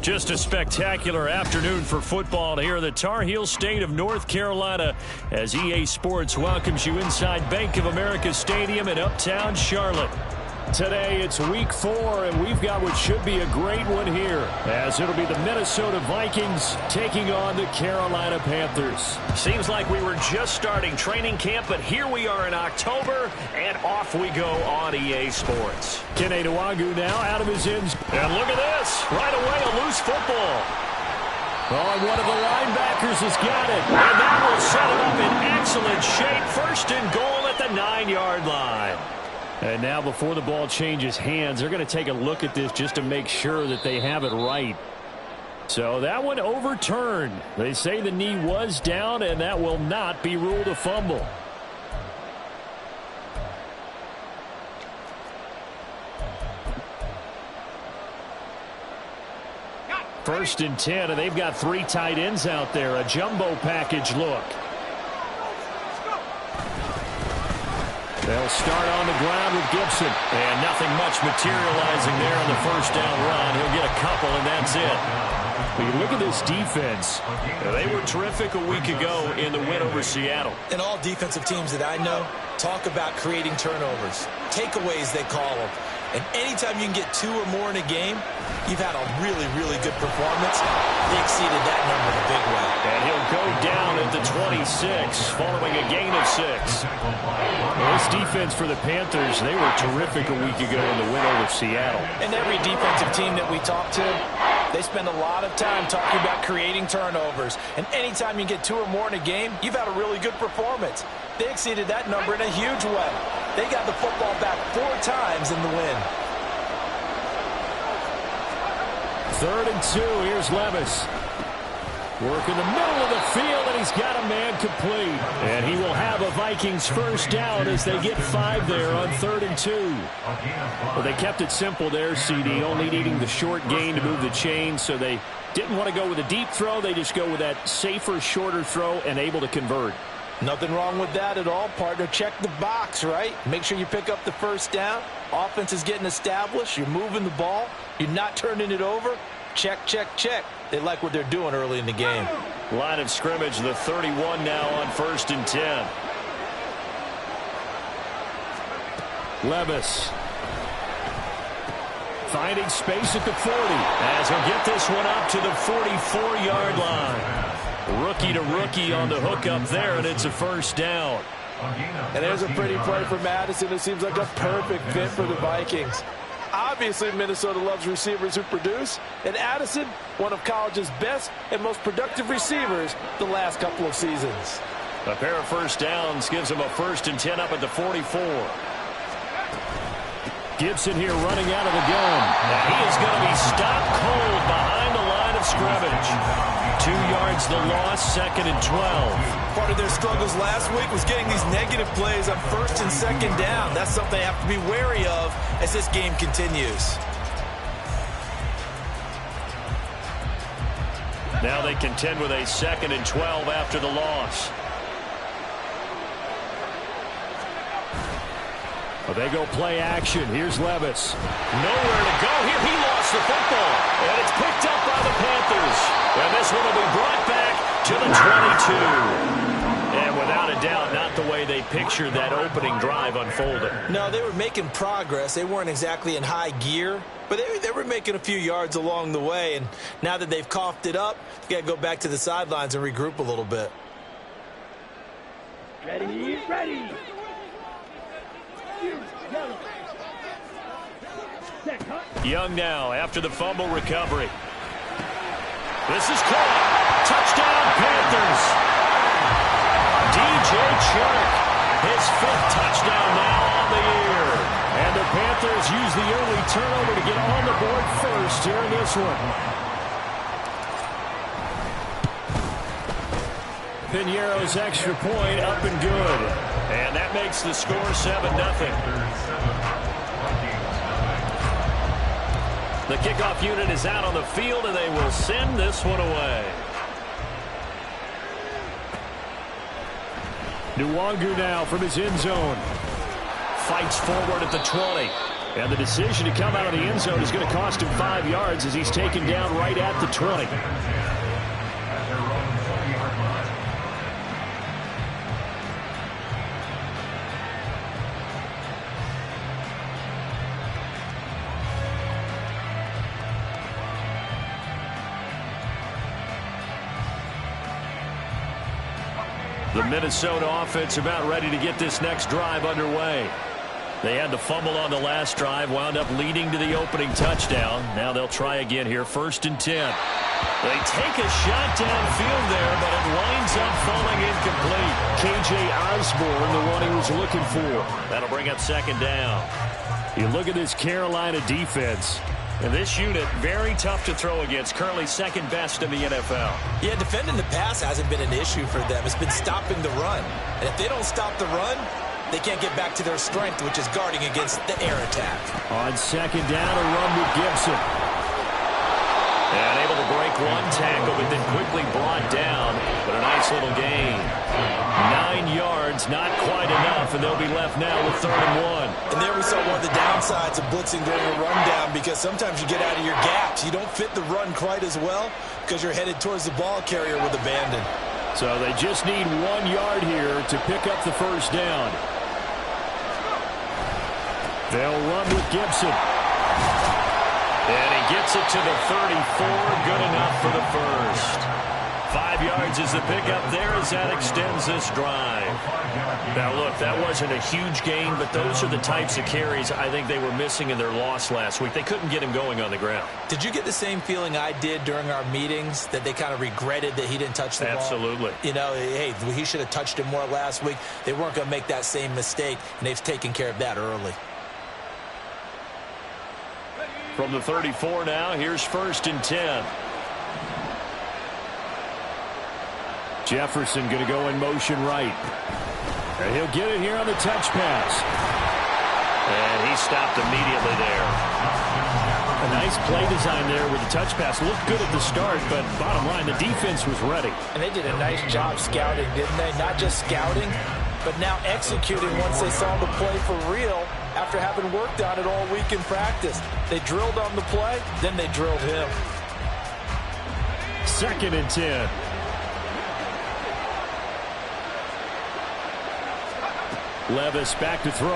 Just a spectacular afternoon for football here in the Tar Heel state of North Carolina as EA Sports welcomes you inside Bank of America Stadium in Uptown Charlotte. Today it's week 4, and we've got what should be a great one here, as it'll be the Minnesota Vikings taking on the Carolina Panthers. Seems like we were just starting training camp, but here we are in October, and off we go on EA Sports. Kene Nwangu now out of his ends. And look at this. Right away, a loose football. Oh, and one of the linebackers has got it. And that will set it up in excellent shape. First and goal at the 9-yard line. And now before the ball changes hands, they're going to take a look at this just to make sure that they have it right. So that one overturned. They say the knee was down, and that will not be ruled a fumble. First and 10, and they've got 3 tight ends out there. A jumbo package look. They'll start on the ground with Gibson. And nothing much materializing there on the first down run. He'll get a couple, and that's it. But you look at this defense. They were terrific a week ago in the win over Seattle. And all defensive teams that I know talk about creating turnovers. Takeaways, they call them. And anytime you can get 2 or more in a game, you've had a really, really good performance. They exceeded that number the big way. And he'll go down at the 26 following a gain of 6. Well, this defense for the Panthers, they were terrific a week ago in the win over Seattle. And every defensive team that we talk to, they spend a lot of time talking about creating turnovers. And anytime you get 2 or more in a game, you've had a really good performance. They exceeded that number in a huge way. They got the football back 4 times in the win. 3rd and 2. Here's Levis. Work in the middle of the field, and he's got a man complete. And he will have a Vikings first down as they get 5 there on 3rd and 2. Well, they kept it simple there, CD, only needing the short gain to move the chains, so they didn't want to go with a deep throw. They just go with that safer, shorter throw and able to convert. Nothing wrong with that at all, partner. Check the box, right? Make sure you pick up the first down. Offense is getting established. You're moving the ball. You're not turning it over. Check, check, check. They like what they're doing early in the game. Line of scrimmage, the 31 now on 1st and 10. Levis. Finding space at the 40 as he'll get this one up to the 44-yard line. Rookie to rookie on the hook up there, and it's a first down. And there's a pretty play for Madison. It seems like a perfect fit for the Vikings. Obviously, Minnesota loves receivers who produce, and Addison, one of college's best and most productive receivers the last couple of seasons. A pair of first downs gives him a 1st and 10 up at the 44. Gibson here running out of the gun. Now he is going to be stopped cold behind the line of scrimmage. 2 yards the loss, 2nd and 12. Part of their struggles last week was getting these negative plays on 1st and 2nd down. That's something they have to be wary of as this game continues. Now they contend with a 2nd and 12 after the loss. Well, they go play action. Here's Levis. Nowhere to go here. He lost the football. And it's picked up by the Panthers. And this one will be brought back to the 22. And without a doubt, not the way they pictured that opening drive unfolding. No, they were making progress. They weren't exactly in high gear, but they were making a few yards along the way. And now that they've coughed it up, you got to go back to the sidelines and regroup a little bit. Ready, ready. Young now after the fumble recovery. This is caught. Touchdown, Panthers. DJ Chark, his 5th touchdown now on the year. And the Panthers use the early turnover to get on the board first here in this one. Piñeiro's extra point up and good. And that makes the score 7-0. The kickoff unit is out on the field, and they will send this one away. Nwangu now from his end zone. Fights forward at the 20. And the decision to come out of the end zone is going to cost him 5 yards as he's taken down right at the 20. The Minnesota offense about ready to get this next drive underway. They had the fumble on the last drive, wound up leading to the opening touchdown. Now they'll try again here, 1st and 10. They take a shot downfield there, but it winds up falling incomplete. K.J. Osborne, the one he was looking for. That'll bring up 2nd down. You look at this Carolina defense. And this unit, very tough to throw against, currently 2nd best in the NFL. Yeah, defending the pass hasn't been an issue for them. It's been stopping the run. And if they don't stop the run, they can't get back to their strength, which is guarding against the air attack. On 2nd down, a run with Gibson. And able to break one tackle, but then quickly brought down. But a nice little gain. 9 yards, not quite enough, and they'll be left now with 3rd and 1. And there we saw one of the downsides of blitzing during a rundown, because sometimes you get out of your gaps. You don't fit the run quite as well because you're headed towards the ball carrier with abandon. So they just need 1 yard here to pick up the 1st down. They'll run with Gibson. And he gets it to the 34. Good enough for the 1st. 5 yards is the pickup there as that extends this drive. Now, look, that wasn't a huge gain, but those are the types of carries I think they were missing in their loss last week. They couldn't get him going on the ground. Did you get the same feeling I did during our meetings, that they kind of regretted that he didn't touch the ball? Absolutely. You know, hey, he should have touched it more last week. They weren't going to make that same mistake, and they've taken care of that early. From the 34 now, here's 1st and 10. Jefferson going to go in motion right. And he'll get it here on the touch pass. And he stopped immediately there. A nice play design there with the touch pass. Looked good at the start, but bottom line, the defense was ready. And they did a nice job scouting, didn't they? Not just scouting, but now executing once they saw the play for real after having worked on it all week in practice. They drilled on the play, then they drilled him. 2nd and 10. Levis back to throw.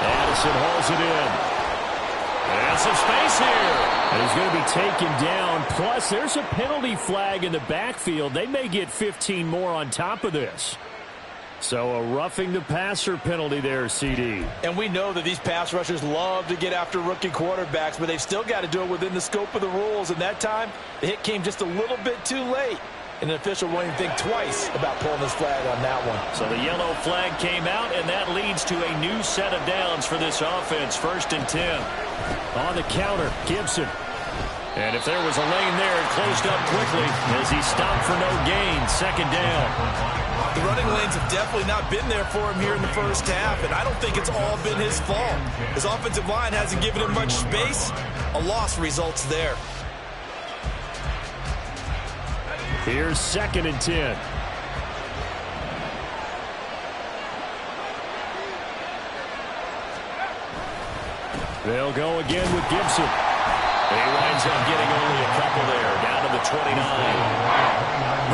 Addison hauls it in. And some space here. And he's going to be taken down. Plus, there's a penalty flag in the backfield. They may get 15 more on top of this. So a roughing the passer penalty there, CD. And we know that these pass rushers love to get after rookie quarterbacks, but they've still got to do it within the scope of the rules. And that time, the hit came just a little bit too late. And an official won't even think twice about pulling his flag on that one. So the yellow flag came out, and that leads to a new set of downs for this offense. 1st and 10. On the counter, Gibson. And if there was a lane there, it closed up quickly as he stopped for no gain. 2nd down. The running lanes have definitely not been there for him here in the first half, and I don't think it's all been his fault. His offensive line hasn't given him much space. A loss results there. Here's 2nd and 10. They'll go again with Gibson. He winds up getting only a couple there, down to the 29.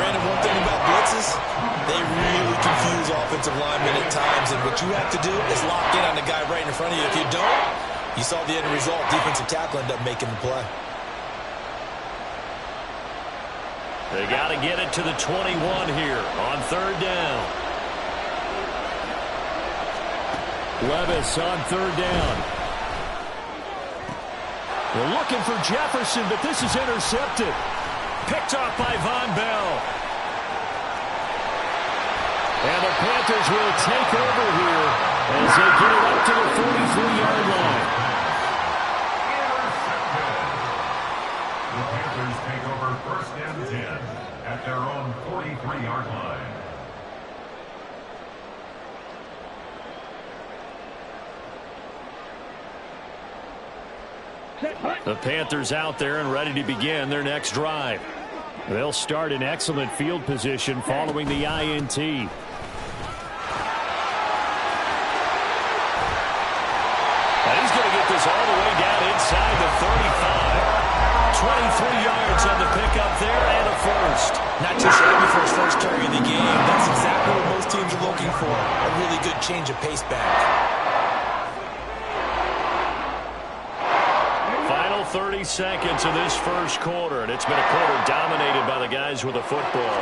Brandon, one thing about blitzes, they really confuse offensive linemen at times, and what you have to do is lock in on the guy right in front of you. If you don't, you saw the end result. Defensive tackle ended up making the play. They got to get it to the 21 here on 3rd down. Levis on 3rd down. They're looking for Jefferson, but this is intercepted. Picked off by Von Bell. And the Panthers will take over here as they get it up to the 43-yard line. The Panthers take over 1st and 10 at their own 43-yard line. The Panthers out there and ready to begin their next drive. They'll start in excellent field position following the INT. 35. 23 yards on the pickup there and a first. Not too shabby for his first carry of the game. That's exactly what most teams are looking for. A really good change of pace back. Final 30 seconds of this first quarter, and it's been a quarter dominated by the guys with the football.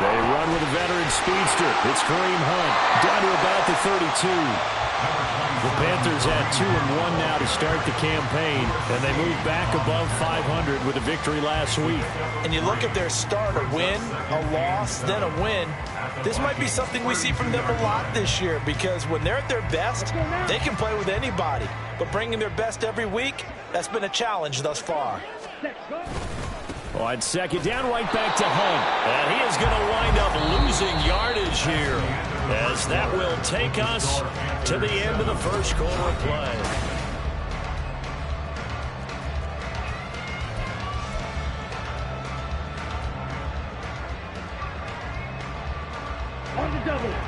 They run with a veteran speedster. It's Kareem Hunt down to about the 32. The Panthers had 2-1 now to start the campaign, and they moved back above 500 with a victory last week. And you look at their start, a win, a loss, then a win. This might be something we see from them a lot this year, because when they're at their best, they can play with anybody. But bringing their best every week, that's been a challenge thus far. On second down, right back to Hunt. And he is going to wind up losing yardage here, as that will take us to the end of the first quarter of play.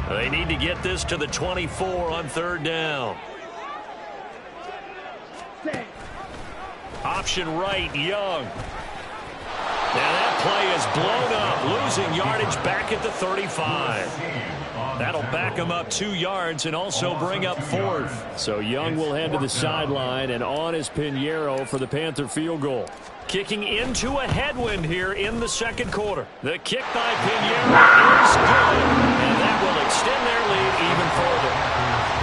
They need to get this to the 24 on third down. Option right, Young. Now that play is blown up, losing yardage back at the 35. That'll back him up 2 yards and also bring up fourth. So Young will head to the sideline, and on is Pinheiro for the Panther field goal. Kicking into a headwind here in the second quarter. The kick by Pinheiro is good, and that will extend their lead even further.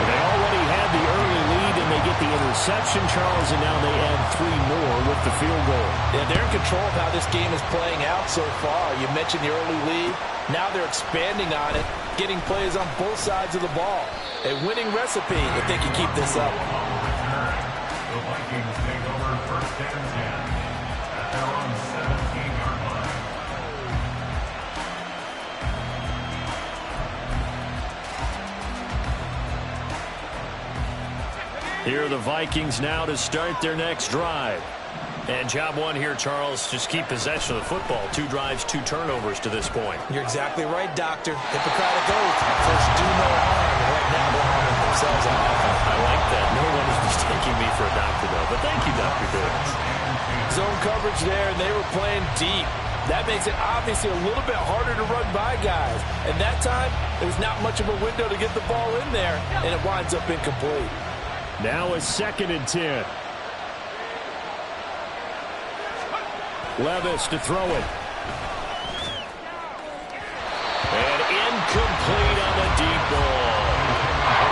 They already had the early lead, and they get the interception, Charles, and now they add 3 more with the field goal. Yeah, they're in control of how this game is playing out so far. You mentioned the early lead. Now they're expanding on it, getting plays on both sides of the ball. A winning recipe if they can keep this up. The Vikings take over first and 10 at their own 17-yard line. Here are the Vikings now to start their next drive. And job one here, Charles, just keep possession of the football. 2 drives, 2 turnovers to this point. You're exactly right, Doctor. Hippocratic oath. First do no harm. Right now they're harming themselves on offense. I like that. No one is mistaking me for a doctor, though. But thank you, Dr. Diggs. Zone coverage there, and they were playing deep. That makes it obviously a little bit harder to run by guys. And that time, there's not much of a window to get the ball in there, and it winds up incomplete. Now a 2nd and 10. Levis to throw it. And incomplete on the deep ball.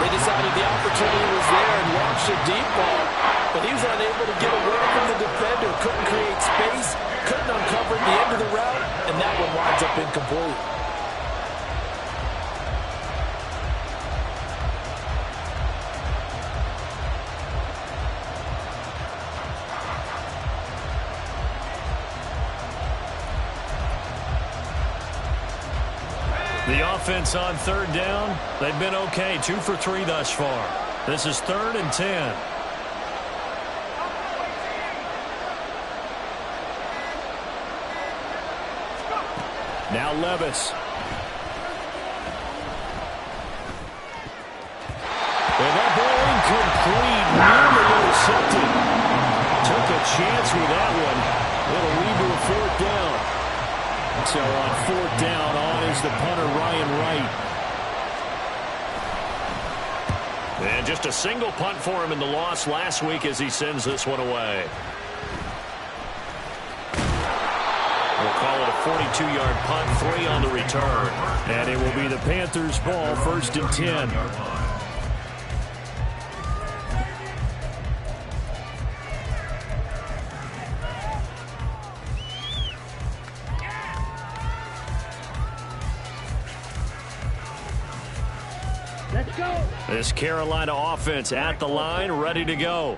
They decided the opportunity was there and launched a deep ball, but he was unable to get away from the defender, couldn't create space, couldn't uncover the end of the route, and that one winds up incomplete. The offense on third down, they've been okay. 2 for 3 thus far. This is 3rd and 10. Now Levis. And that ball incomplete, nearly intercepted. Took a chance with that one. It'll lead to a 4th down. So on 4th down, on is the punter, Ryan Wright. And just a single punt for him in the loss last week as he sends this one away. We'll call it a 42-yard punt, 3 on the return. And it will be the Panthers' ball, 1st and 10. This Carolina offense at the line, ready to go.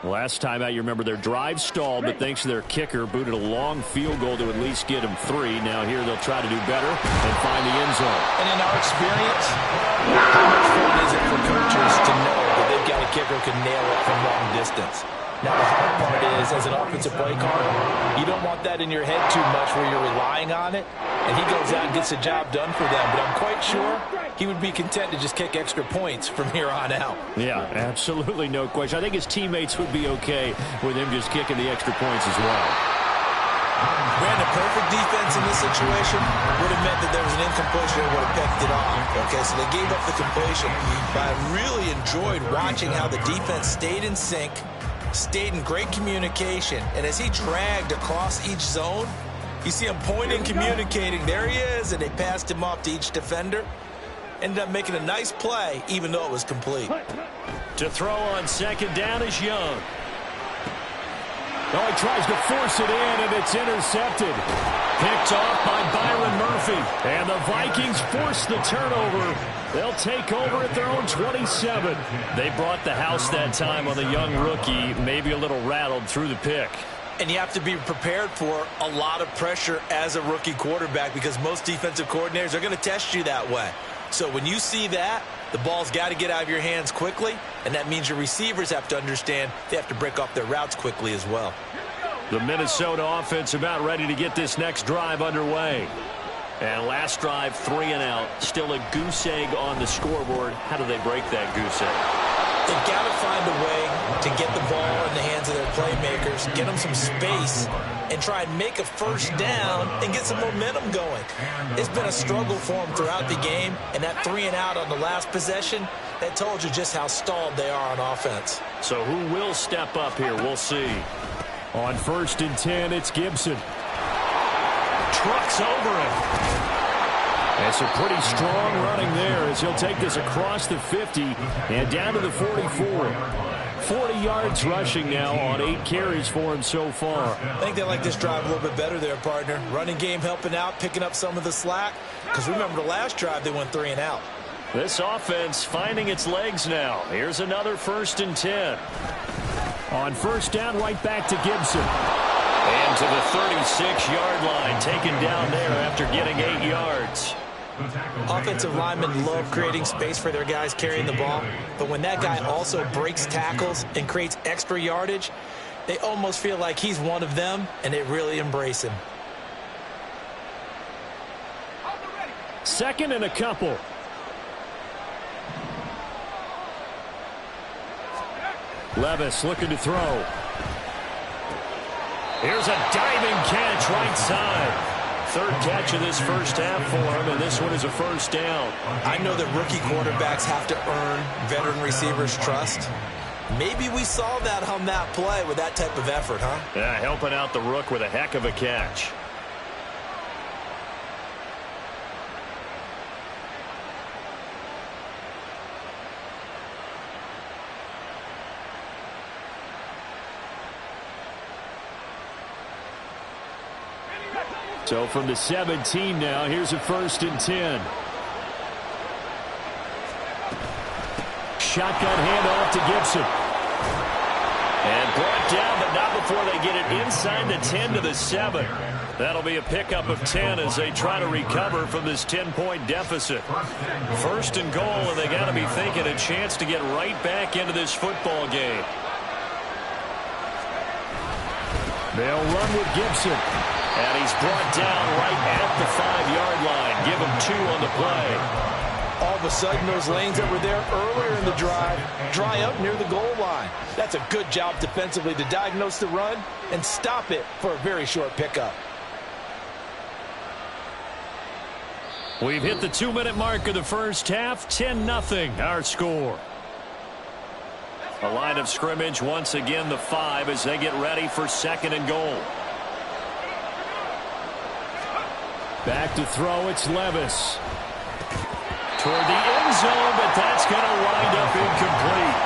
Last time out, you remember their drive stalled, but thanks to their kicker, booted a long field goal to at least get them 3. Now here they'll try to do better and find the end zone. And in our experience, how much fun is it for coaches to know that they've got a kicker who can nail it from long distance? Now, the hard part is, as an offensive play caller, you don't want that in your head too much where you're relying on it, and he goes out and gets the job done for them. But I'm quite sure he would be content to just kick extra points from here on out. Yeah, absolutely no question. I think his teammates would be okay with him just kicking the extra points as well. Brandon, perfect defense in this situation would have meant that there was an incompletion that would have picked it off. Okay, so they gave up the completion. But I really enjoyed watching how the defense stayed in sync, stayed in great communication, and as he dragged across each zone, you see him pointing, communicating. There he is, and they passed him off to each defender. Ended up making a nice play, even though it was complete. To throw on second down is Young. Oh, he tries to force it in, and it's intercepted. Picked off by Byron Murphy. And the Vikings force the turnover. They'll take over at their own 27. They brought the house that time on the young rookie, maybe a little rattled through the pick. And you have to be prepared for a lot of pressure as a rookie quarterback because most defensive coordinators are going to test you that way. So when you see that, the ball's got to get out of your hands quickly, and that means your receivers have to understand they have to break off their routes quickly as well. The Minnesota offense about ready to get this next drive underway. And last drive, 3 and out. Still a goose egg on the scoreboard. How do they break that goose egg? They've got to find a way to get the ball in the hands of their playmakers, get them some space, and try and make a first down and get some momentum going. It's been a struggle for them throughout the game, and that 3 and out on the last possession, that told you just how stalled they are on offense. So who will step up here? We'll see. On 1st and 10, it's Gibson. Trucks over him. That's a pretty strong running there as he'll take this across the 50 and down to the 44. 40 yards rushing now on 8 carries for him so far. I think they like this drive a little bit better there, partner. Running game helping out, picking up some of the slack. Because remember the last drive, they went 3 and out. This offense finding its legs now. Here's another 1st and 10. On 1st down, right back to Gibson. And to the 36-yard line, taken down there after getting 8 yards. Offensive linemen love creating space for their guys carrying the ball, but when that guy also breaks tackles and creates extra yardage, they almost feel like he's one of them, and they really embrace him. 2nd and a couple. Levis looking to throw. Here's a diving catch right side. 3rd catch of this first half for him, and this one is a 1st down. I know that rookie quarterbacks have to earn veteran receivers' trust. Maybe we saw that on that play with that type of effort, huh? Yeah, helping out the rook with a heck of a catch. So from the 17 now, here's a 1st and 10. Shotgun handoff to Gibson. And brought down, but not before they get it inside the 10 to the 7. That'll be a pickup of 10 as they try to recover from this 10-point deficit. 1st and goal, and they got to be thinking a chance to get right back into this football game. They'll run with Gibson. And he's brought down right at the 5-yard line. Give him 2 on the play. All of a sudden, those lanes that were there earlier in the drive dry up near the goal line. That's a good job defensively to diagnose the run and stop it for a very short pickup. We've hit the 2-minute mark of the first half. 10-0 our score. A line of scrimmage once again the 5 as they get ready for 2nd and goal. Back to throw, it's Levis. Toward the end zone, but that's going to wind up incomplete.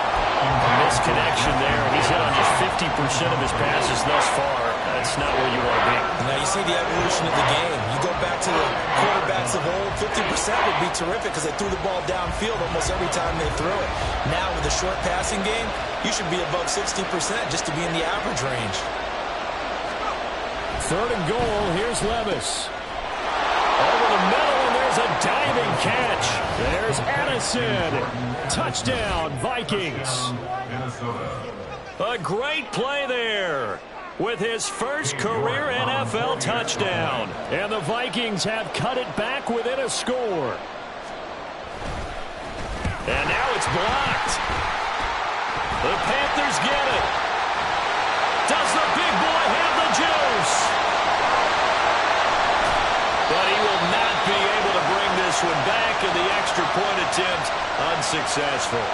A misconnection there. He's hit on just 50% of his passes thus far. That's not where you want to be. Now you see the evolution of the game. You go back to the quarterbacks of old, 50% would be terrific because they threw the ball downfield almost every time they threw it. Now with the short passing game, you should be above 60% just to be in the average range. 3rd and goal, here's Levis. Over the middle, and there's a diving catch. There's Addison. Touchdown, Vikings. A great play there with his first career NFL touchdown. And the Vikings have cut it back within a score. And now it's blocked. The Panthers get it. Does the big boy have the juice? But he will not be able to bring this one back, and the extra point attempt unsuccessful.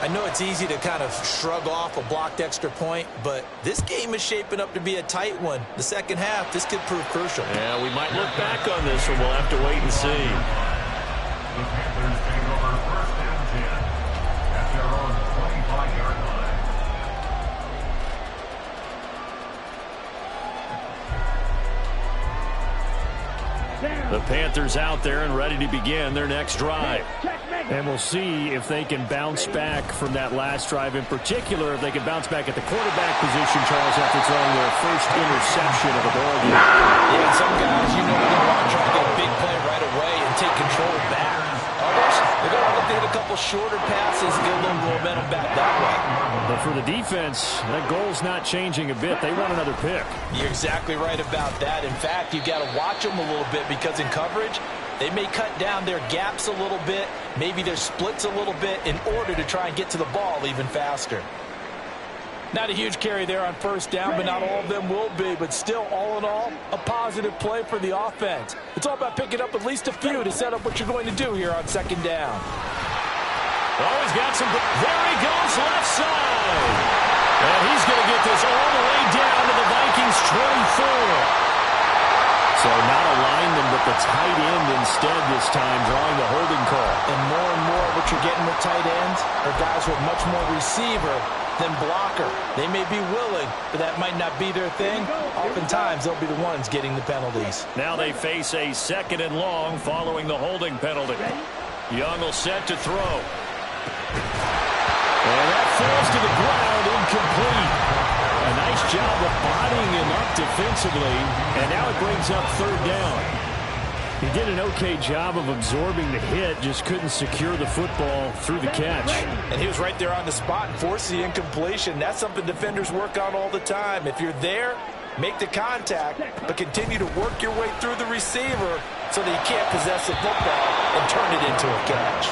I know it's easy to kind of shrug off a blocked extra point, but this game is shaping up to be a tight one. The second half, this could prove crucial. Yeah, we might look back on this one. We'll have to wait and see. The Panthers take over first and 10 at their own 25-yard line. The Panthers out there and ready to begin their next drive. And we'll see if they can bounce back from that last drive. In particular, if they can bounce back at the quarterback position, Charles, after throwing their first interception of the ball game. Yeah, some guys, you know, they're going to want to try to get a big play right away and take control back. Others, they're going to look to hit a couple shorter passes and get a little momentum back that way. But for the defense, that goal's not changing a bit. They want another pick. You're exactly right about that. In fact, you've got to watch them a little bit because in coverage, they may cut down their gaps a little bit, maybe their splits a little bit in order to try and get to the ball even faster. Not a huge carry there on first down, but not all of them will be. But still, all in all, a positive play for the offense. It's all about picking up at least a few to set up what you're going to do here on second down. Oh, he's got some. There he goes, left side. And he's going to get this all the way down to the Vikings 24. So not a lineman, but the tight end instead this time, drawing the holding call. And more what you're getting with tight ends are guys with much more receiver than blocker. They may be willing, but that might not be their thing. Oftentimes, they'll be the ones getting the penalties. Now they face a 2nd and long following the holding penalty. Young will set to throw. And that falls to the ground, incomplete. A nice job of bodying him up defensively, and now it brings up 3rd down. He did an okay job of absorbing the hit, just couldn't secure the football through the catch. And he was right there on the spot and forced the incompletion. That's something defenders work on all the time. If you're there, make the contact, but continue to work your way through the receiver so that you can't possess the football and turn it into a catch.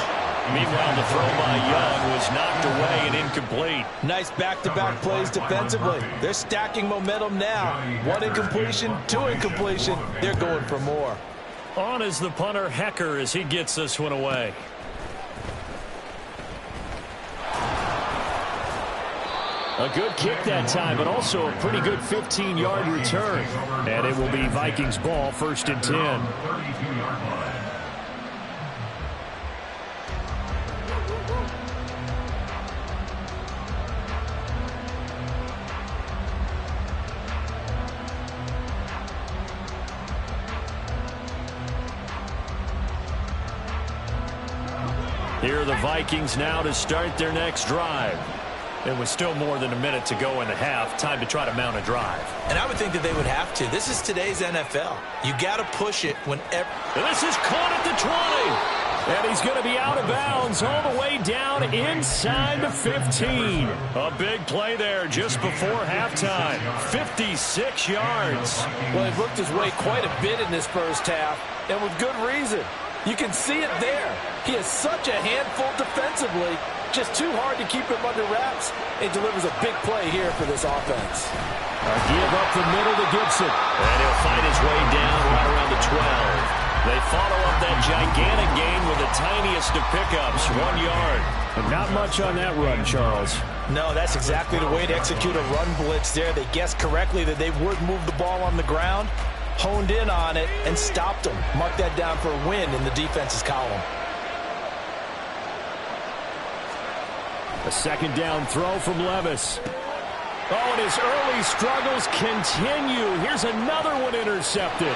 Meanwhile, the throw by Young was knocked away and incomplete. Nice back-to-back plays defensively. They're stacking momentum now. 1 incompletion, 2 incompletion. They're going for more. On is the punter, Hecker, as he gets this one away. A good kick that time, but also a pretty good 15-yard return. And it will be Vikings ball, 1st and 10. 32-yard line. Here are the Vikings now to start their next drive. It was still more than a minute to go in the half. Time to try to mount a drive. And I would think that they would have to. This is today's NFL. You got to push it whenever. This is caught at the 20. And he's going to be out of bounds all the way down inside the 15. A big play there just before halftime. 56 yards. Well, he worked his way quite a bit in this first half, and with good reason. You can see it there. He is such a handful defensively. Just too hard to keep him under wraps. He delivers a big play here for this offense. A give up the middle to Gibson. And he'll find his way down right around the 12. They follow up that gigantic gain with the tiniest of pickups, 1 yard. And not much on that run, Charles. No, that's exactly the way to execute a run blitz there. They guessed correctly that they would move the ball on the ground, honed in on it, and stopped them. Mark that down for a win in the defense's column. A 2nd down throw from Levis. Oh, and his early struggles continue. Here's another one intercepted.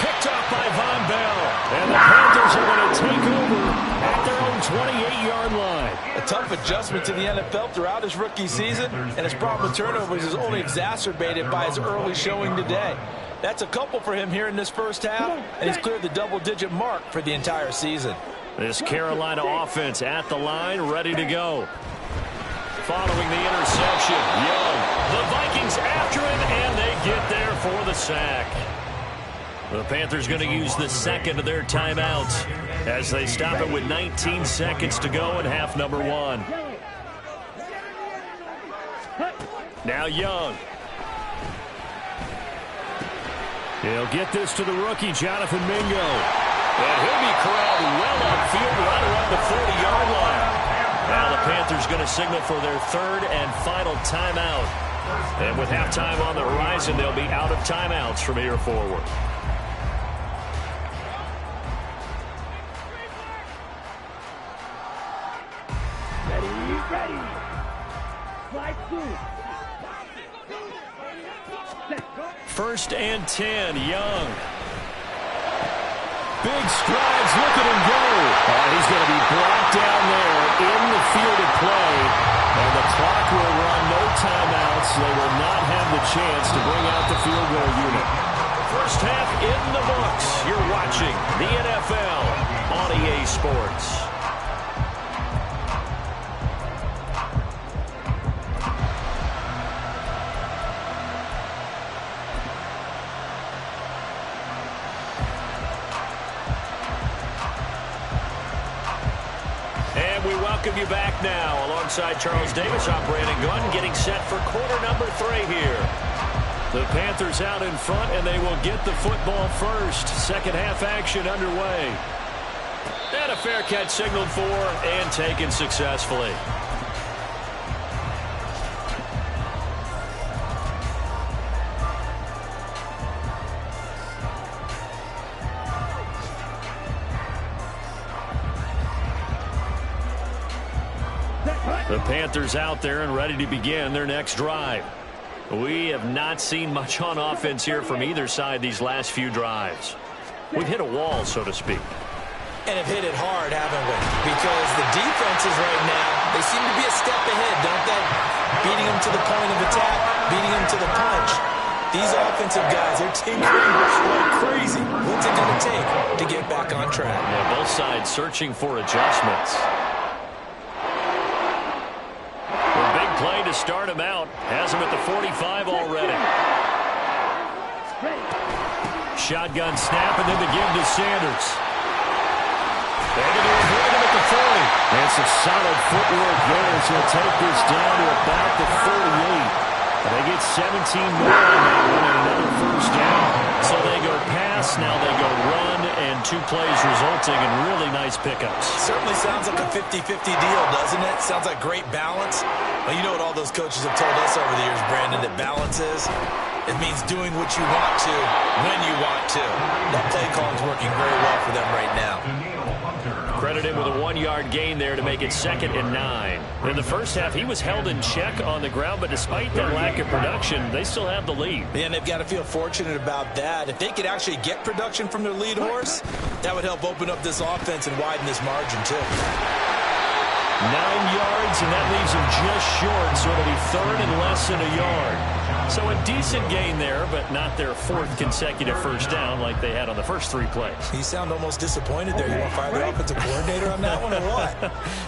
Picked off by Von Bell. And the Panthers are going to take over at their own 28-yard line. A tough adjustment to the NFL throughout his rookie season, and his problem with turnovers is only exacerbated by his early showing today. That's a couple for him here in this first half, and he's cleared the double-digit mark for the entire season. This Carolina offense at the line, ready to go. following the interception. Young. The Vikings after him, and they get there for the sack. The Panthers going to use the second of their timeouts as they stop it with 19 seconds to go in half number 1. Now Young. He'll get this to the rookie, Jonathan Mingo. And he'll be corralled well upfield right around the 40-yard line. Now the Panthers going to signal for their third and final timeout. And with halftime on the horizon, they'll be out of timeouts from here forward. Ready. Slide through. First and 10, Young. Big strides, look at him go. He's going to be brought down there in the field of play. And the clock will run, no timeouts. They will not have the chance to bring out the field goal unit. First half in the books. You're watching the NFL on EA Sports. Welcome you back now. Alongside Charles Davis, I'm Brandon Gunn, getting set for quarter number 3 here. The Panthers out in front, and they will get the football first. Second half action underway. And a fair catch signaled for and taken successfully. The Panthers out there and ready to begin their next drive. We have not seen much on offense here from either side these last few drives. We've hit a wall, so to speak. And have hit it hard, haven't we? Because the defenses right now, they seem to be a step ahead, don't they? Beating them to the point of attack, beating them to the punch. These offensive guys, they're tinkering like crazy. What's it going to take to get back on track? Yeah, both sides searching for adjustments. Play to start him out. Has him at the 45 already. Shotgun snap and then the give to Sanders. Able to avoid him at the 40. And some solid footwork there as he'll take this down to about the 48. They get 17 more on that one and another first down. So they go pass, now they go run, and 2 plays resulting in really nice pickups. Certainly sounds like a 50-50 deal, doesn't it? Sounds like great balance. Well, you know what all those coaches have told us over the years, Brandon, that balance is? It means doing what you want to, when you want to. That play calling's working very well for them right now. Credit him with a 1-yard gain there to make it 2nd and 9. In the first half, he was held in check on the ground, but despite that lack of production, they still have the lead. And they've got to feel fortunate about that. If they could actually get production from their lead horse, that would help open up this offense and widen this margin, too. 9 yards, and that leaves him just short, so it'll be 3rd and less than a yard. So a decent gain there, but not their 4th consecutive first down like they had on the first 3 plays. You sound almost disappointed there. You want to fire the offensive coordinator on that one or what?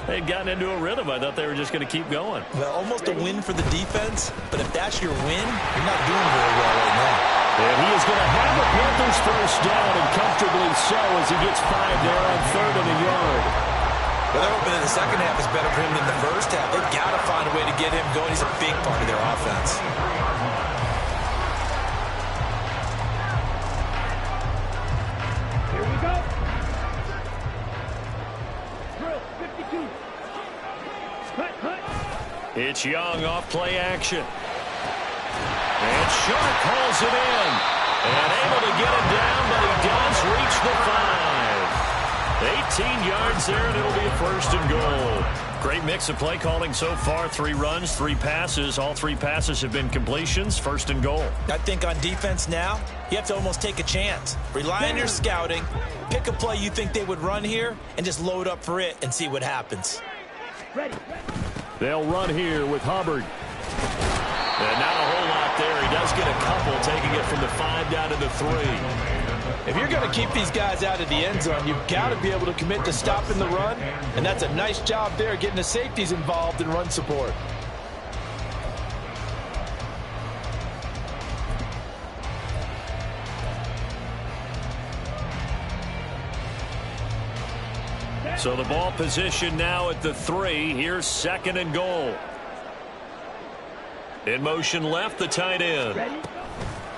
They'd gotten into a rhythm. I thought they were just going to keep going. Well, almost a win for the defense, but if that's your win, you're not doing very well right now. And he is going to have the Panthers first down, and comfortably so as he gets 5 there on 3rd and a yard. Well, they're hoping that the second half is better for him than the first half. They've got to find a way to get him going. He's a big part of their offense. Here we go. Drill, 52. Cut. It's Young off play action. And Sharp calls it in. And able to get it down, but he does reach the 5. 18 yards there, and it'll be a 1st and goal. Great mix of play calling so far. 3 runs, 3 passes. All 3 passes have been completions. 1st and goal. I think on defense now, you have to almost take a chance. Rely on your scouting. Pick a play you think they would run here, and just load up for it and see what happens. Ready. They'll run here with Hubbard. And not a whole lot there. He does get a couple, taking it from the 5 down to the 3. If you're going to keep these guys out of the end zone, you've got to be able to commit to stopping the run, and that's a nice job there getting the safeties involved in run support. So the ball position now at the 3. Here's 2nd and goal. In motion left, the tight end.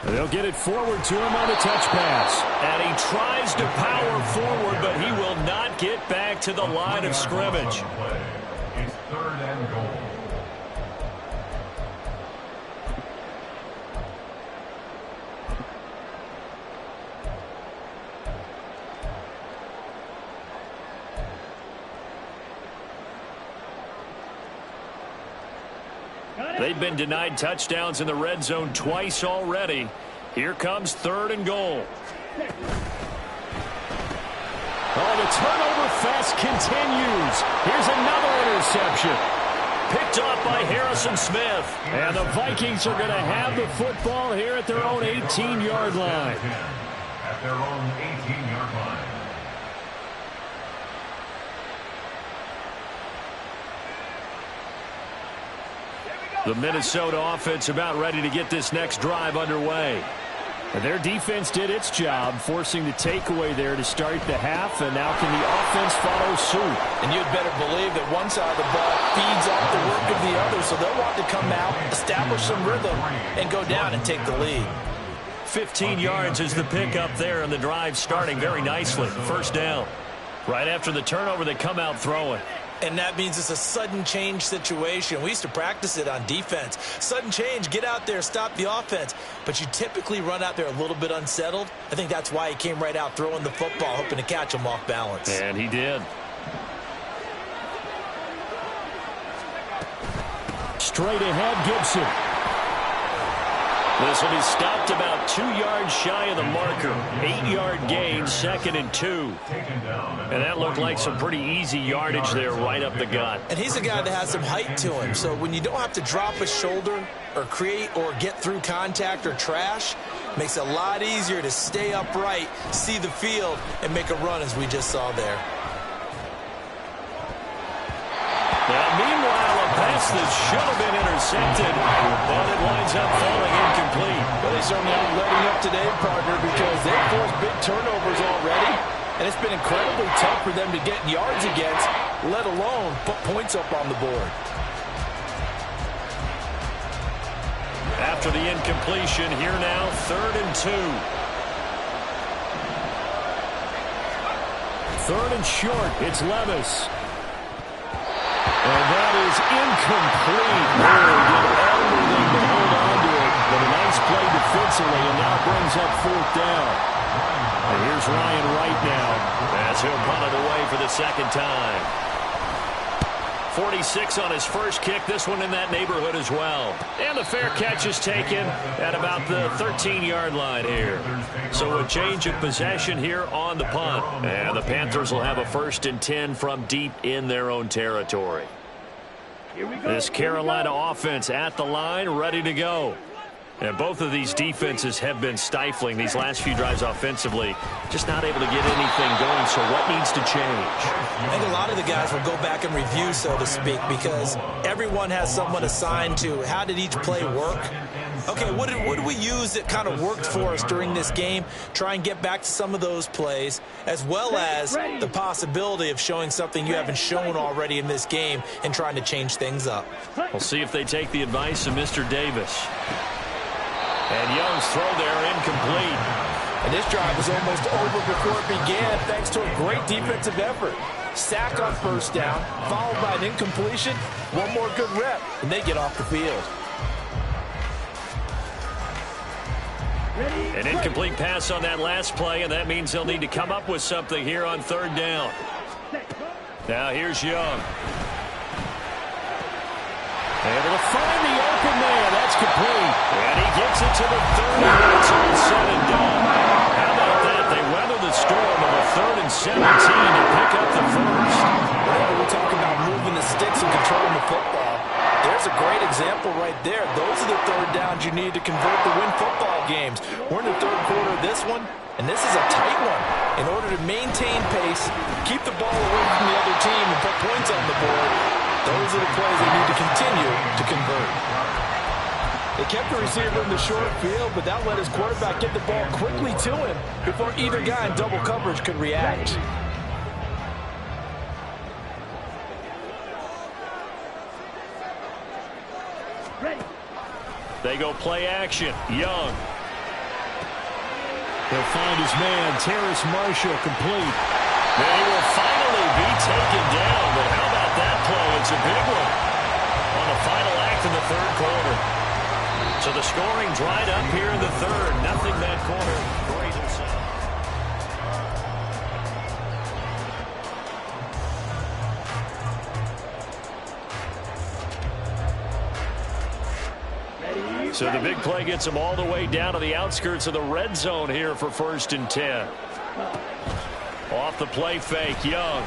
They'll get it forward to him on a touch pass. And he tries to power forward, but he will not get back to the line of scrimmage. It's 3rd and goal. They've been denied touchdowns in the red zone twice already. Here comes 3rd and goal. Oh, the turnover fest continues. Here's another interception. Picked off by Harrison Smith. And the Vikings are going to have the football here at their own 18-yard line. At their own 18-yard line. The Minnesota offense about ready to get this next drive underway. And their defense did its job, forcing the takeaway there to start the half, and now can the offense follow suit? And you'd better believe that one side of the ball feeds off the work of the other, so they'll want to come out, establish some rhythm, and go down and take the lead. 15 yards is the pickup there, and the drive starting very nicely. 1st down. Right after the turnover, they come out throwing. And that means it's a sudden change situation. We used to practice it on defense. Sudden change, get out there, stop the offense. But you typically run out there a little bit unsettled. I think that's why he came right out throwing the football, hoping to catch him off balance. And he did. Straight ahead, Gibson. This will be stopped about 2 yards shy of the marker. 8-yard gain, 2nd and 2. And that looked like some pretty easy yardage there right up the gut. And he's a guy that has some height to him. So when you don't have to drop a shoulder or create or get through contact or trash, makes it a lot easier to stay upright, see the field, and make a run as we just saw there. Now, meanwhile, a pass that should have been intercepted, but it winds up falling incomplete. Well, they certainly aren't letting up today, partner, because they've forced big turnovers already, and it's been incredibly tough for them to get yards against, let alone put points up on the board. After the incompletion, here now, 3rd and 2. 3rd and short, it's Levis. And that is incomplete. Really did everything to hold on to it. But a nice play defensively, and now brings up 4th down. And here's Ryan Wright now. As he'll punt it away for the 2nd time. 46 on his first kick. This one in that neighborhood as well. And the fair catch is taken at about the 13-yard line here. So a change of possession here on the punt. And the Panthers will have a 1st and 10 from deep in their own territory. This Carolina offense at the line, ready to go. And both of these defenses have been stifling these last few drives offensively. Just not able to get anything going, so what needs to change? I think a lot of the guys will go back and review, so to speak, because everyone has someone assigned to how did each play work. Okay, what did we use that kind of worked for us during this game? Try and get back to some of those plays, as well as the possibility of showing something you haven't shown already in this game and trying to change things up. We'll see if they take the advice of Mr. Davis. And Young's throw there incomplete. And this drive was almost over before it began thanks to a great defensive effort. Sack on 1st down, followed by an incompletion, one more good rep, and they get off the field. An incomplete pass on that last play, and that means they'll need to come up with something here on 3rd down. Now here's Young. Able to find the open man. That's complete. And he gets it to the 30. It's all said and done. How about that? They weather the storm of a 3rd and 17 to pick up the 1st. Whenever we talk about moving the sticks and controlling the football, there's a great example right there. Those are the 3rd downs you need to convert to win football games. We're in the 3rd quarter of this one, and this is a tight one. In order to maintain pace, keep the ball away from the other team, and put points on the board, those are the plays they need to continue to convert. They kept the receiver in the short field, but that let his quarterback get the ball quickly to him before either guy in double coverage could react. They go play action. Young. He'll find his man, Terrace Marshall, complete. And he will finally be taken down. But how about that play? It's a big one on the final act in the third quarter. So the scoring dried up here in the third. Nothing that quarter. Great inside. So the big play gets him all the way down to the outskirts of the red zone here for 1st and 10. Off the play fake, Young.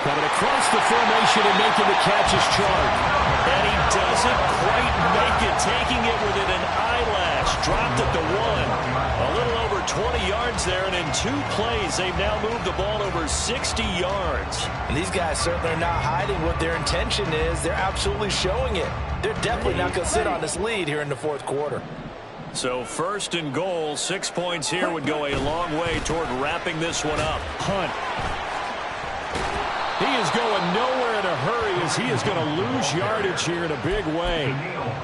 Coming across the formation and making the catch is Chark. And he doesn't quite make it, taking it within an eyelash. Dropped at the 1. A little over 20 yards there, and in 2 plays, they've now moved the ball over 60 yards. And these guys certainly are not hiding what their intention is. They're absolutely showing it. They're definitely not going to sit on this lead here in the fourth quarter. So 1st and goal, 6 points here would go a long way toward wrapping this one up. Hunt. He is going nowhere in a hurry as he is going to lose yardage here in a big way.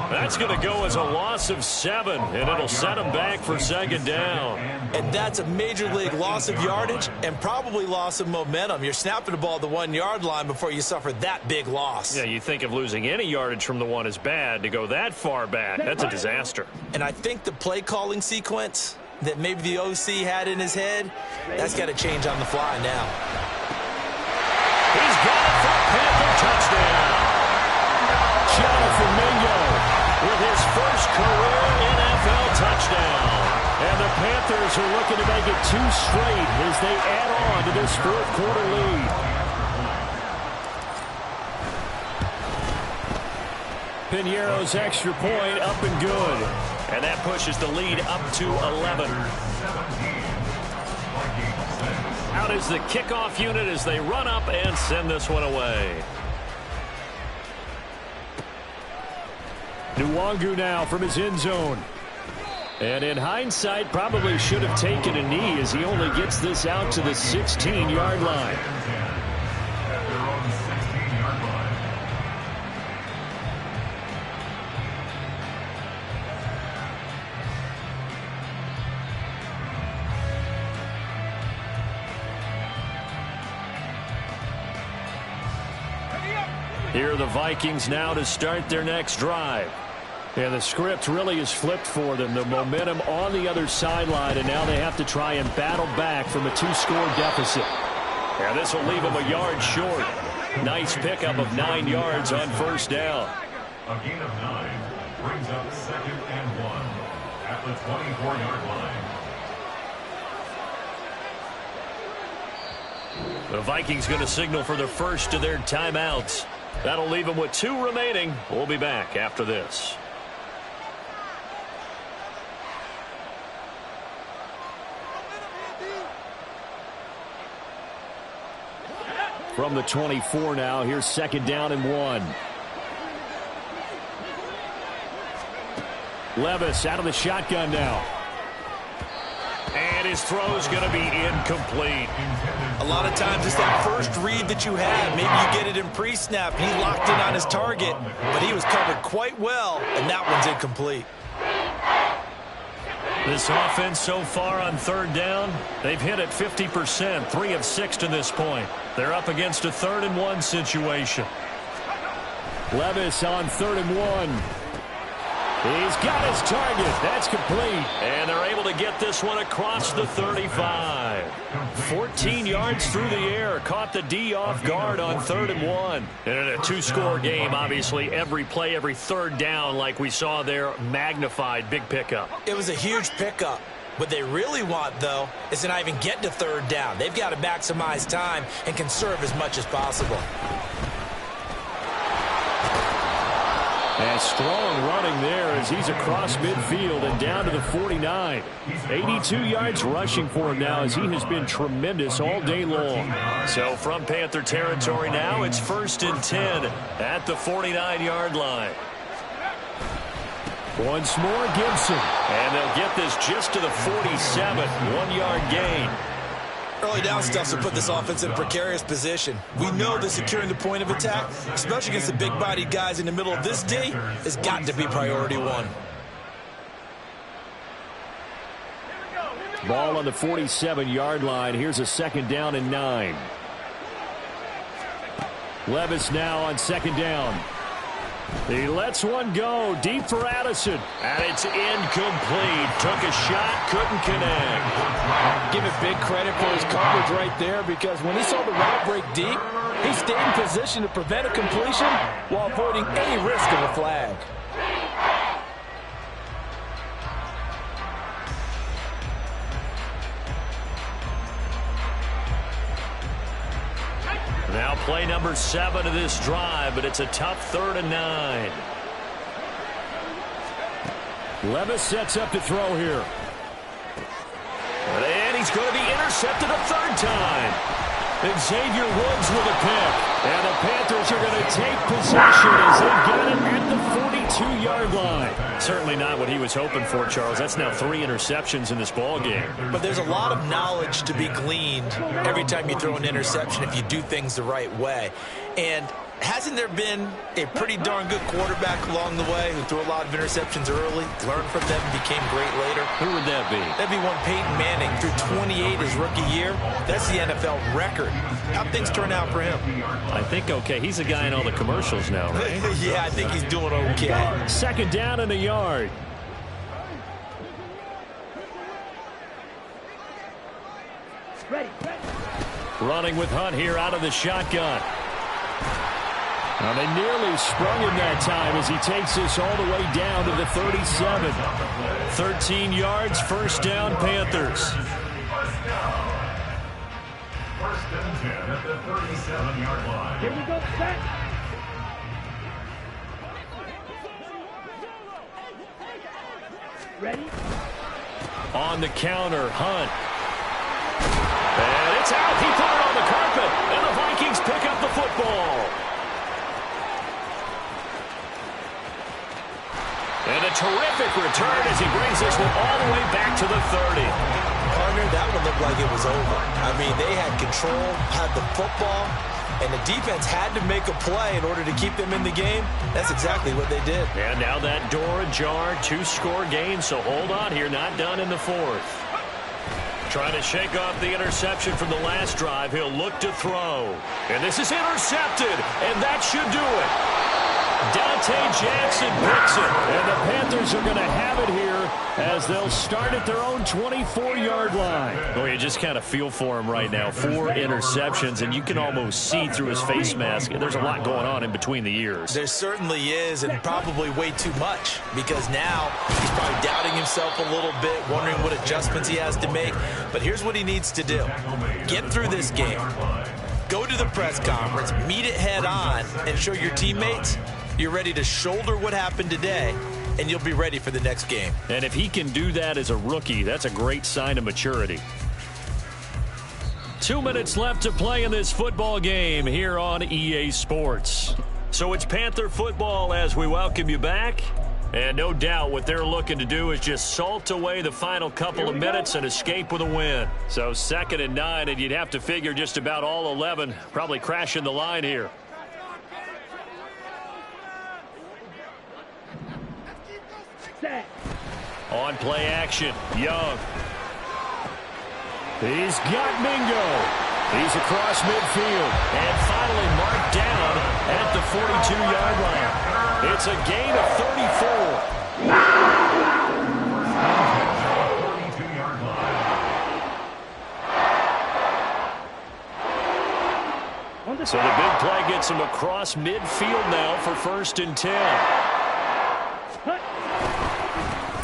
That's going to go as a loss of 7, and it'll set him back for 2nd down. And that's a major league loss of yardage and probably loss of momentum. You're snapping the ball at the 1-yard line before you suffer that big loss. Yeah, you think of losing any yardage from the 1 is bad. To go that far back, that's a disaster. And I think the play calling sequence that maybe the OC had in his head, that's got to change on the fly now. He's got it for a Panther touchdown. Jonathan Mingo with his first career NFL touchdown. And the Panthers are looking to make it 2 straight as they add on to this fourth quarter lead. Piñeiro's extra point up and good. And that pushes the lead up to 11. Out is the kickoff unit as they run up and send this one away. Nwangu now from his end zone. And in hindsight, probably should have taken a knee as he only gets this out to the 16-yard line. Here are the Vikings now to start their next drive. And the script really is flipped for them. The momentum on the other sideline, and now they have to try and battle back from a 2-score deficit. Yeah, this will leave them a yard short. Nice pickup of 9 yards on 1st down. A gain of 9 brings up 2nd and 1 at the 24-yard line. The Vikings going to signal for the first of their timeouts. That'll leave them with 2 remaining. We'll be back after this. From the 24 now, here's 2nd down and 1. Levis out of the shotgun now. And his throw's going to be incomplete. A lot of times it's that first read that you have. Maybe you get it in pre-snap. He locked in on his target, but he was covered quite well, and that one's incomplete. This offense so far on 3rd down, they've hit it 50%, 3 of 6 to this point. They're up against a 3rd and 1 situation. Levis on 3rd and 1. He's got his target. That's complete. And they're able to get this one across the 35. 14 yards through the air. Caught the D off guard on 3rd and 1. And in a 2-score game, obviously, every play, every 3rd down, like we saw there, magnified. Big pickup. It was a huge pickup. What they really want, though, is to not even get to 3rd down. They've got to maximize time and conserve as much as possible. And strong running there as he's across midfield and down to the 49. 82 yards rushing for him now as he has been tremendous all day long. So from Panther territory now, it's 1st and 10 at the 49-yard line. Once more, Gibson. And they'll get this just to the 47. 1-yard gain. Early down stuff will put this offense in a precarious position. We know that securing the point of attack, especially against the big-bodied guys in the middle of this D, has got to be priority one. Ball on the 47-yard line. Here's a 2nd down and 9. Levis now on 2nd down. He lets one go deep for Addison. And it's incomplete. Took a shot, couldn't connect. Give it big credit for his coverage right there, because when he saw the route break deep, he stayed in position to prevent a completion while avoiding any risk of a flag. Now play number 7 of this drive, but it's a tough 3rd and 9. Levis sets up to throw here. And he's going to be intercepted a 3rd time. Xavier Woods with a pick. And the Panthers are going to take possession as they got it at the 42-yard line. Certainly not what he was hoping for, Charles. That's now 3 interceptions in this ball game. But there's a lot of knowledge to be gleaned every time you throw an interception if you do things the right way. And hasn't there been a pretty darn good quarterback along the way who threw a lot of interceptions early, learned from them, and became great later? Who would that be? That'd be one Peyton Manning. Threw 28 his rookie year. That's the NFL record. How'd things turn out for him? I think okay. He's the guy in all the commercials now, right? Yeah, I think he's doing okay. 2nd down and a yard. Ready. Running with Hunt here out of the shotgun. Now they nearly sprung him that time as he takes this all the way down to the 37. 13 yards, 1st down, Panthers. 1st and 10 at the 37-yard line. Here we go, set. Ready? On the counter, Hunt. And it's out. He put it on the carpet. And the Vikings pick up the football. And a terrific return as he brings this one all the way back to the 30. Partner, that one looked like it was over. I mean, they had control, had the football, and the defense had to make a play in order to keep them in the game. That's exactly what they did. And now that door ajar, 2-score game, so hold on here, not done in the 4th. Trying to shake off the interception from the last drive. He'll look to throw. And this is intercepted, and that should do it. Dante Jackson picks it, and the Panthers are going to have it here as they'll start at their own 24-yard line. Well, you just kind of feel for him right now. 4 interceptions, and you can almost see through his face mask. There's a lot going on in between the ears. There certainly is, and probably way too much, because now he's probably doubting himself a little bit, wondering what adjustments he has to make. But here's what he needs to do. Get through this game. Go to the press conference, meet it head on, and show your teammates you're ready to shoulder what happened today, and you'll be ready for the next game. And if he can do that as a rookie, that's a great sign of maturity. 2 minutes left to play in this football game here on EA Sports. So it's Panther football as we welcome you back. And no doubt what they're looking to do is just salt away the final couple of minutes and escape with a win. So 2nd and 9, and you'd have to figure just about all 11 probably crashing the line here. Set. On play action, Young. He's got Mingo. He's across midfield. And finally marked down at the 42-yard line. It's a gain of 34. 42-yard line. So the big play gets him across midfield now for 1st and 10.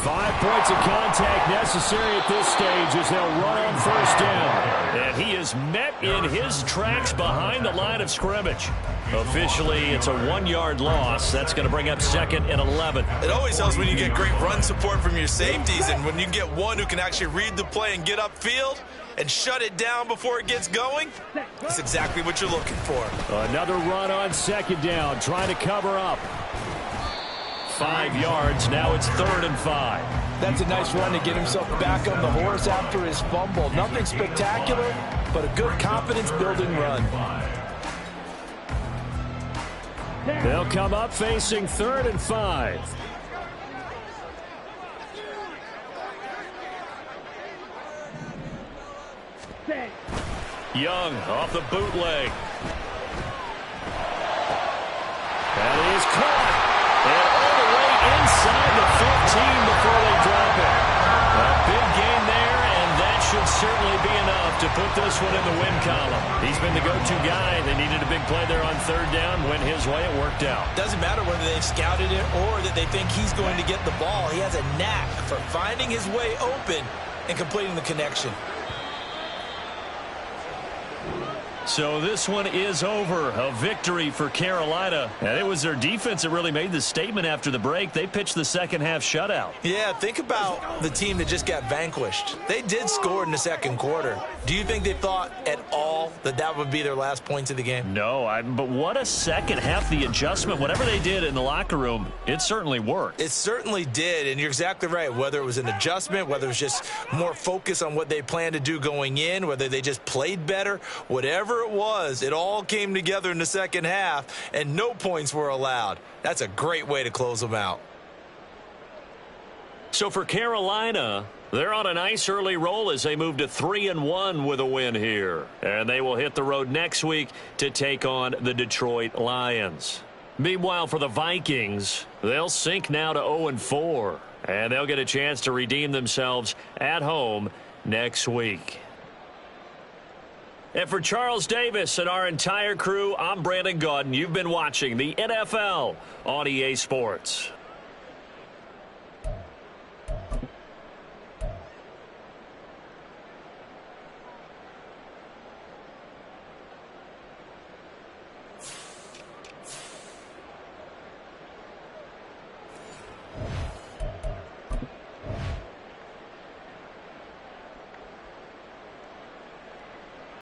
5 points of contact necessary at this stage as they'll run on 1st down. And he is met in his tracks behind the line of scrimmage. Officially, it's a 1-yard loss. That's going to bring up 2nd and 11. It always helps when you get great run support from your safeties, and when you get one who can actually read the play and get upfield and shut it down before it gets going, that's exactly what you're looking for. Another run on 2nd down, trying to cover up. 5 yards. Now it's 3rd and 5. That's a nice run to get himself back on the horse after his fumble. Nothing spectacular, but a good confidence-building run. They'll come up facing 3rd and 5. Young off the bootleg. That is caught. And all the way inside the 15 before they drop it. A big gain there, and that should certainly be enough to put this one in the win column. He's been the go-to guy. They needed a big play there on 3rd down. Went his way. It worked out. Doesn't matter whether they've scouted it or that they think he's going to get the ball. He has a knack for finding his way open and completing the connection. So this one is over. A victory for Carolina. And it was their defense that really made the statement after the break. They pitched the second-half shutout. Yeah, think about the team that just got vanquished. They did score in the second quarter. Do you think they thought at all that that would be their last points of the game? No, but what a second half. The adjustment, whatever they did in the locker room, it certainly worked. It certainly did, and you're exactly right. Whether it was an adjustment, whether it was just more focus on what they planned to do going in, whether they just played better, whatever it was, it all came together in the second half, and no points were allowed. That's a great way to close them out. So for Carolina, they're on a nice early roll as they move to 3-1 with a win here. And they will hit the road next week to take on the Detroit Lions. Meanwhile, for the Vikings, they'll sink now to 0-4. And they'll get a chance to redeem themselves at home next week. And for Charles Davis and our entire crew, I'm Brandon Gaudin. You've been watching the NFL on EA Sports.